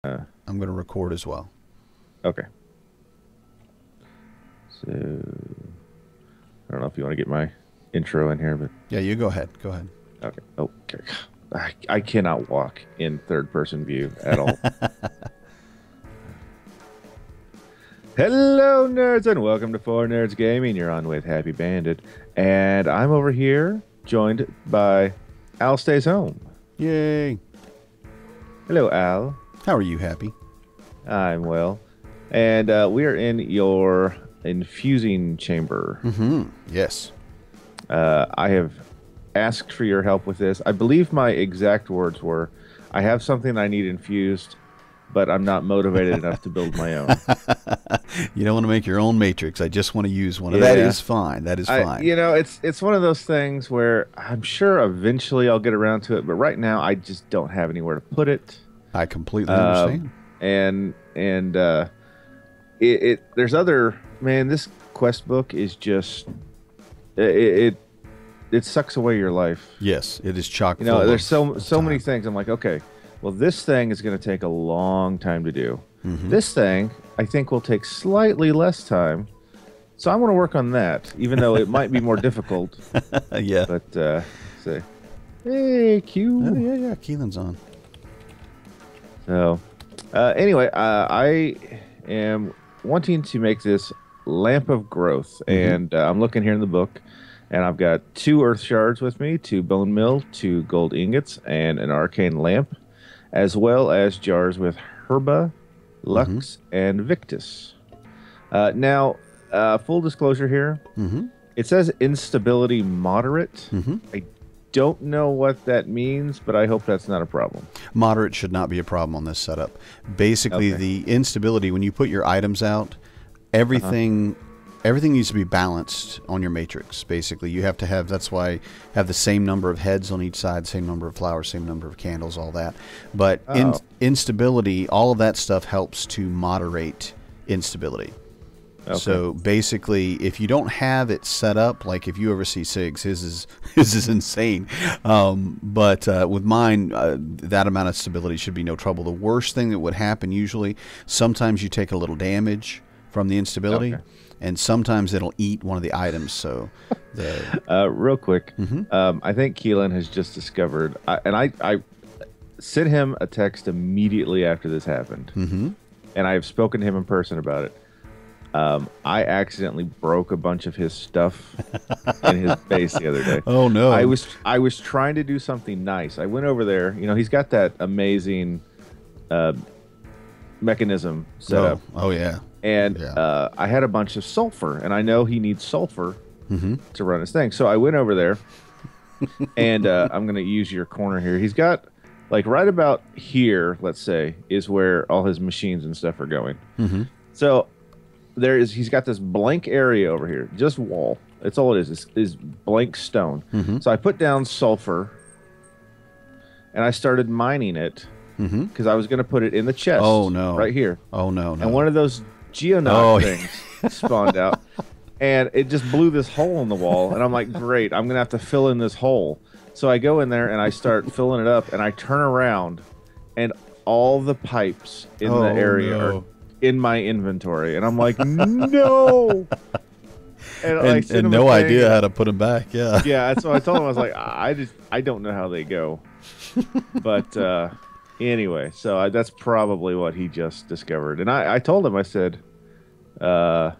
I'm going to record as well. Okay. So, I don't know if you want to get my intro in here, but Yeah, you go ahead. Go ahead. okay. Oh, okay. I cannot walk in third-person view at all. Hello, nerds, and welcome to Four Nerds Gaming. You're on with Happy Bandit, and I'm over here joined by AlStaysHome. Yay. Hello, Al. How are you, Happy? I'm well, and we are in your infusing chamber. Yes. I have asked for your help with this. I believe my exact words were, I have something I need infused, but I'm not motivated enough to build my own. You don't want to make your own matrix. I just want to use one. Yeah. That is fine. That is fine. It's one of those things where I'm sure eventually I'll get around to it, but right now I just don't have anywhere to put it. I completely understand. There's other, man, this quest book is just it sucks away your life. Yes, it is chock full. There's so many things. I'm like, okay, well, this thing is going to take a long time to do. This thing I think will take slightly less time, so I want to work on that, even though it might be more difficult. Yeah. But say, hey, Q. Oh, yeah. Keelan's on. So, anyway, I am wanting to make this lamp of growth, and I'm looking here in the book, and I've got 2 earth shards with me, 2 bone meal, 2 gold ingots, and an arcane lamp, as well as jars with herba, lux, and victus. Now, full disclosure here, it says instability moderate. I don't know what that means, but I hope that's not a problem. Moderate should not be a problem on this setup. Basically, the instability, when you put your items out, everything needs to be balanced on your matrix. Basically, you have to have, that's why have the same number of heads on each side, same number of flowers, same number of candles, all that. But instability, all of that stuff helps to moderate instability. Okay. So basically, if you don't have it set up, like if you ever see Sig's, his is insane. But with mine, that amount of stability should be no trouble. The worst thing that would happen usually, sometimes you take a little damage from the instability, and sometimes it'll eat one of the items. So, real quick, I think Keelan has just discovered, and I sent him a text immediately after this happened, and I have spoken to him in person about it. I accidentally broke a bunch of his stuff in his base the other day. Oh no! I was trying to do something nice. I went over there. He's got that amazing mechanism set up. Oh yeah. And I had a bunch of sulfur, and I know he needs sulfur to run his thing. So I went over there, and I'm going to use your corner here. He's got, like, right about here, let's say, is where all his machines and stuff are going. So he's got this blank area over here, just wall. That's all it is blank stone. So I put down sulfur, and I started mining it because I was going to put it in the chest. Oh no! Right here. Oh no! And one of those geonaut things spawned out, and it just blew this hole in the wall. And I'm like, great, I'm gonna have to fill in this hole. So I go in there and I start filling it up, and I turn around, and all the pipes in the area are in my inventory, and I'm like, no. And no idea how to put them back. Yeah. Yeah. So I told him, I was like, I don't know how they go, but anyway. So that's probably what he just discovered, and I told him, I said, I'm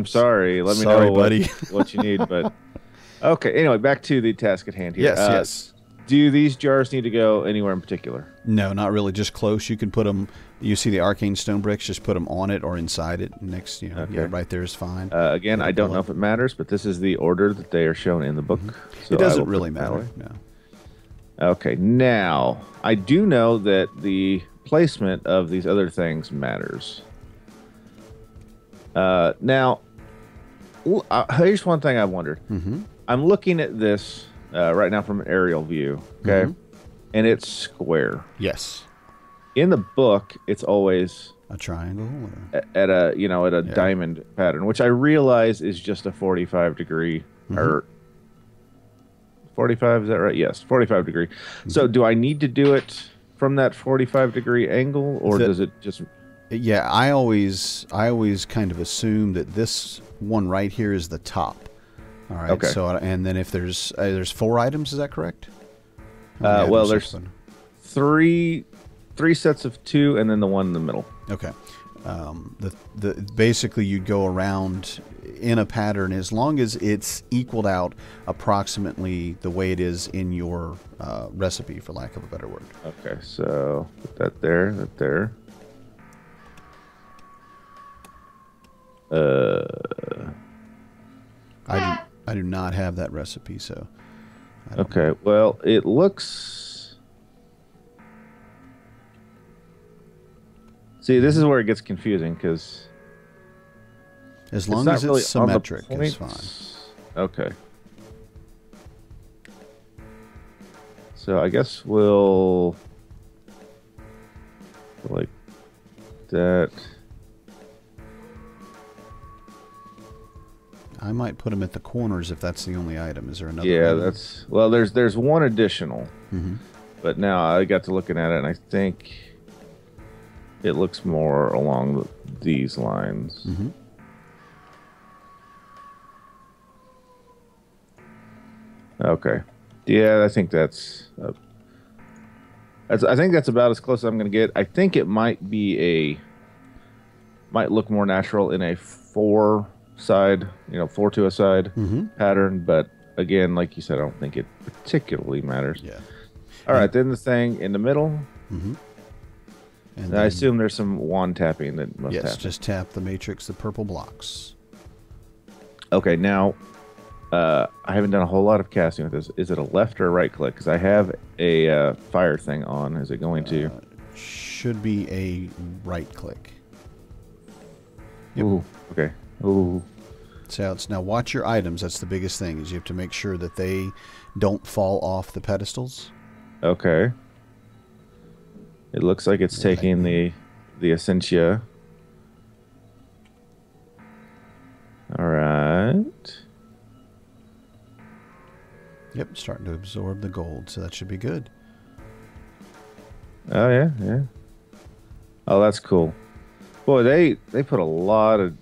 sorry. Let me know, buddy. what you need, but okay. Anyway, back to the task at hand here. Yes. Do these jars need to go anywhere in particular? No, not really. Just close. You can put them. You see the arcane stone bricks? Just put them on it or inside it. Next, yeah, right there is fine. Again, I don't know if it matters, but this is the order that they are shown in the book. So it doesn't really matter. No. Okay. Now, I do know that the placement of these other things matters. Now, here's one thing I wondered. I'm looking at this right now from an aerial view, okay? And it's square. Yes. In the book, it's always a triangle at a diamond pattern, which I realize is just a 45 degree or 45, is that right? Yes, 45 degree. So do I need to do it from that 45-degree angle, or does it just? Yeah, I always kind of assume that this one right here is the top. All right. Okay. So and then if there's 4 items, is that correct? Well, there's three sets of 2, and then the one in the middle. Okay. Basically you'd go around in a pattern as long as it's equaled out approximately the way it is in your recipe, for lack of a better word. Okay, so put that there, that there. I do not have that recipe, so. Okay, well, it looks. See, this is where it gets confusing because. As long as it's symmetric, it's fine. Okay. So I guess we'll like that. I might put them at the corners if that's the only item. Is there another? Yeah, item? that's well. There's one additional, but now I got to looking at it, and I think it looks more along these lines. Okay. Yeah, I think that's. I think that's about as close as I'm going to get. I think it might look more natural in a 4-side, 4 to a side pattern. But again, like you said, I don't think it particularly matters. Yeah. All right, then the thing in the middle. And I assume there's some wand tapping that must happen. Yes, just tap the matrix, the purple blocks. Okay, now I haven't done a whole lot of casting with this. Is it a left or a right click? Because I have a fire thing on. Is it going to? Should be a right click. Yep. Ooh, okay. Ooh. So now watch your items. That's the biggest thing, is you have to make sure that they don't fall off the pedestals. Okay. It looks like it's taking the essentia. All right. Yep, starting to absorb the gold, so that should be good. Oh yeah, yeah. Oh, that's cool. Boy, they put a lot of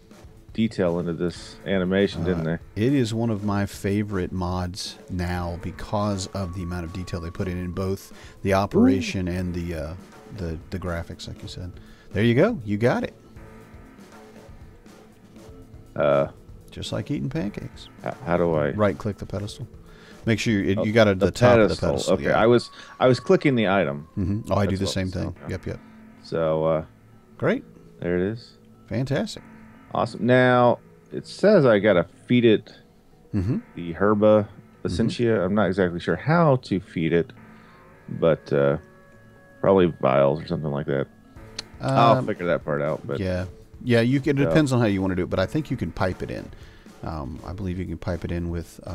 detail into this animation, didn't they? It is one of my favorite mods now because of the amount of detail they put in both the operation and the graphics, like you said. There you go. You got it. Just like eating pancakes. How do I right-click the pedestal? Make sure you got it at the top of the pedestal. Okay, yeah. I was clicking the item. Oh, I do the same thing. Yep. So great. There it is. Fantastic. Awesome. Now it says I gotta feed it the herba essentia. I'm not exactly sure how to feed it, but probably vials or something like that. I'll figure that part out. But yeah. You can. It depends on how you want to do it, but I think you can pipe it in. I believe you can pipe it in with what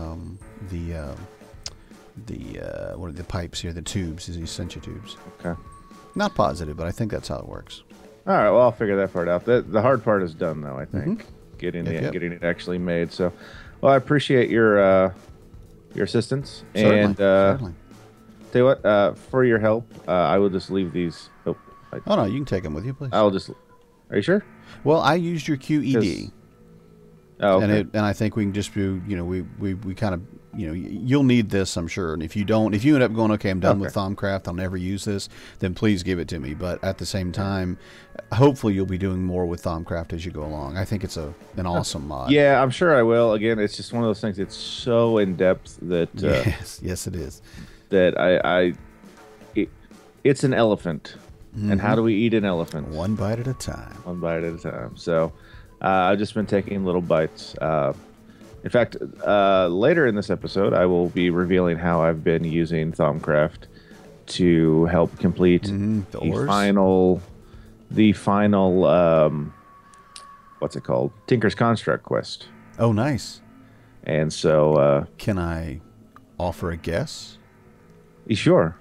are the pipes here? The tubes, the essentia tubes. Okay. Not positive, but I think that's how it works. All right. Well, I'll figure that part out. The hard part is done, though. I think getting it actually made. So, well, I appreciate your assistance. Certainly. And certainly. Tell you what, for your help, I will just leave these. Oh no, you can take them with you, please. I'll just. Are you sure? Well, I used your QED. Oh, okay. And I think we can just do, we kind of, you'll need this, I'm sure. And if you end up going, okay, I'm done with Thaumcraft, I'll never use this, then please give it to me. But at the same time, hopefully you'll be doing more with Thaumcraft as you go along. I think it's an awesome mod. Yeah, I'm sure I will. Again, it's just one of those things. It's so in depth that yes, it is. That it's an elephant. And how do we eat an elephant? One bite at a time. One bite at a time. So I've just been taking little bites. In fact, later in this episode, I will be revealing how I've been using Thaumcraft to help complete the final, what's it called? Tinker's Construct quest. Oh, nice. And so, can I offer a guess? Sure.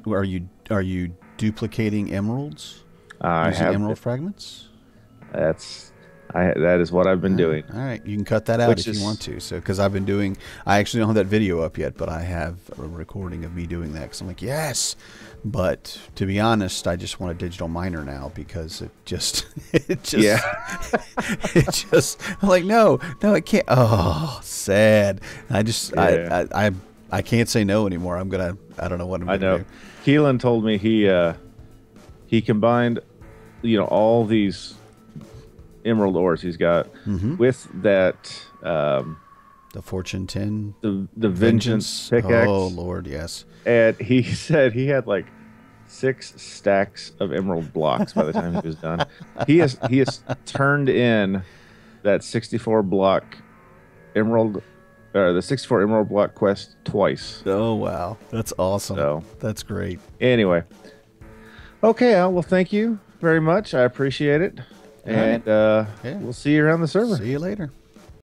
Are you duplicating emeralds? I using have emerald fragments. I'm That is what I've been doing. All right, you can cut that out if you want to. So, because I've been doing, I actually don't have that video up yet, but I have a recording of me doing that. Because I'm like, yes. But to be honest, I just want a digital miner now because it just, Yeah. it just, I'm like, no, it can't. Oh, sad. I just, Yeah. I can't say no anymore. I don't know what I'm gonna know. do. Keelan told me he combined, all these emerald ores he's got with that The Fortune 10, the Vengeance pickaxe. Oh Lord, yes. And he said he had like 6 stacks of emerald blocks by the time he was done. He has turned in that 64 block emerald, the 64 emerald block quest twice. Oh wow, that's awesome. So, that's great. Anyway, okay, Al. Well, thank you very much. I appreciate it, and Yeah. we'll see you around the server. See you later.